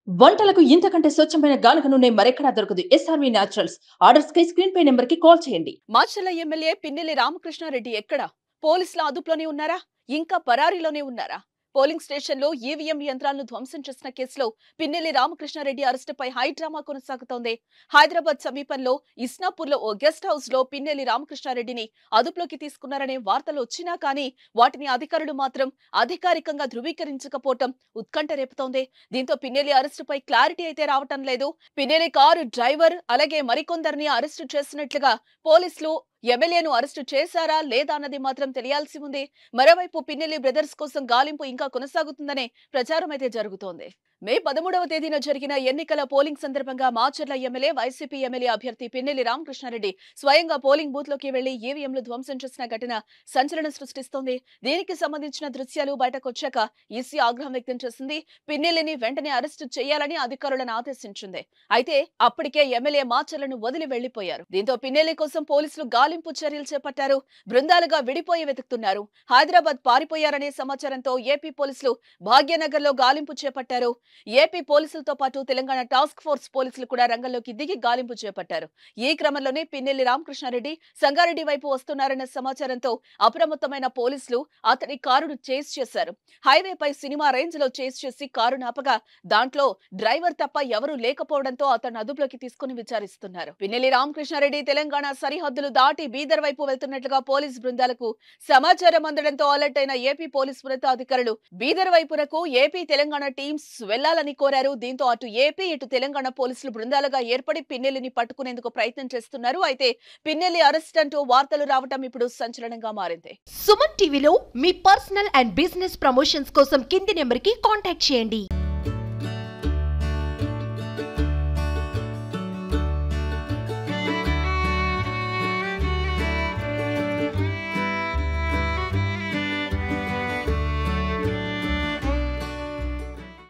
వంటలకు ఇంతకంటే స్వచ్ఛమైన గానుగ నూనె మరెక్కడా దొరకదు. SRV naturals. ఆర్డర్స్ కై స్క్రీన్ పై నెంబర్ కి కాల్ చేయండి. మాచర్ల ఎమ్మెల్యే పిన్నెల్లి రామకృష్ణారెడ్డి ఎక్కడ? పోలీసుల అదుపులోనే ఉన్నారా? ఇంకా పరారీలోనే ఉన్నారా? పోలింగ్ స్టేషన్లో ఈవీఎం యంత్రాలను ధ్వంసం చేసిన కేసులో పిన్నెల్లి రామకృష్ణారెడ్డి అరెస్టుపై హై డ్రామా కొనసాగుతోంది. హైదరాబాద్ సమీపంలో ఇస్నాపూర్లో ఓ గెస్ట్ హౌస్ లో పిన్నెల్లి రామకృష్ణారెడ్డిని అదుపులోకి తీసుకున్నారనే వార్తలు వచ్చినా కానీ వాటిని అధికారులు మాత్రం అధికారికంగా ధృవీకరించకపోవటం ఉత్కంఠ రేపుతోంది. దీంతో పిన్నెల్లి అరెస్టుపై క్లారిటీ అయితే రావటం లేదు. పిన్నెల్లి కారు డ్రైవర్ అలాగే మరికొందరిని అరెస్టు చేసినట్లుగా పోలీసులు ఎమ్మెల్యేను అరెస్టు చేశారా లేదా అన్నది మాత్రం తెలియాల్సి ఉంది. మరోవైపు పిన్నెల్లి బ్రదర్స్ కోసం గాలింపు ఇంకా కొనసాగుతుందనే ప్రచారం అయితే జరుగుతోంది. మే 13వ తేదీన జరిగిన ఎన్నికల పోలింగ్ సందర్భంగా మాచర్ల ఎమ్మెల్యే వైసీపీ ఎమ్మెల్యే అభ్యర్థి పిన్నెల్లి రామకృష్ణారెడ్డి స్వయంగా పోలింగ్ బూత్ లోకి వెళ్లి ఈవీఎంలు ధ్వంసం చేసిన ఘటన సంచలనం సృష్టిస్తోంది. దీనికి సంబంధించిన దృశ్యాలు బయటకొచ్చాక ఈసీ ఆగ్రహం వ్యక్తం చేసింది. పిన్నెల్లిని వెంటనే అరెస్టు చేయాలని అధికారులను ఆదేశించింది. అయితే అప్పటికే ఎమ్మెల్యే మాచర్లను వదిలి వెళ్లిపోయారు. దీంతో పిన్నెల్లి కోసం పోలీసులు గాలింపు చర్యలు చేపట్టారు. బృందాలుగా విడిపోయి వెతుకుతున్నారు. హైదరాబాద్ పారిపోయారనే సమాచారంతో ఏపీ పోలీసులు భాగ్యనగర్ లో గాలింపు చేపట్టారు. ఏపీ పోలీసులతో పాటు తెలంగాణ టాస్క్ ఫోర్స్ పోలీసులు కూడా రంగంలోకి దిగి గాలింపు చేపట్టారు. ఈ క్రమంలోనే పిన్నెల్లి రామకృష్ణారెడ్డి సంగారెడ్డి వైపు వస్తున్నారన్న సమాచారంతో అప్రమత్తమైన పోలీసులు అతని కారును చేస్ చేశారు. హైవేపై సినిమా రేంజ్ లో చేస్ చేసి కారును ఆపగా దాంట్లో డ్రైవర్ తప్ప ఎవరూ లేకపోవడంతో అతను అదుపులోకి తీసుకుని విచారిస్తున్నారు. పిన్నెల్లి రామకృష్ణారెడ్డి తెలంగాణ సరిహద్దులు దాటి బీదర్ వైపు వెళ్తున్నట్లుగా పోలీస్ బృందాలకు సమాచారం అందడంతో అలర్ట్ అయిన ఏపీ పోలీస్ ఉన్నతాధికారులు బీదర్ వైపునకు ఏపీ తెలంగాణ టీమ్స్ వెళ్లాలని కోరారు. దీంతో అటు ఏపీ ఇటు తెలంగాణ పోలీసులు బృందాలుగా ఏర్పడి పిన్నెల్లిని పట్టుకునేందుకు ప్రయత్నం చేస్తున్నారు. అయితే పిన్నెల్లి అరెస్ట్ అంటూ వార్తలు రావటం ఇప్పుడు సంచలనంగా మారింది. సుమన్ టీవీలో మీ పర్సనల్ అండ్ బిజినెస్ ప్రమోషన్స్ కోసం కింది నెంబర్ కి కాంటాక్ట్ చేయండి.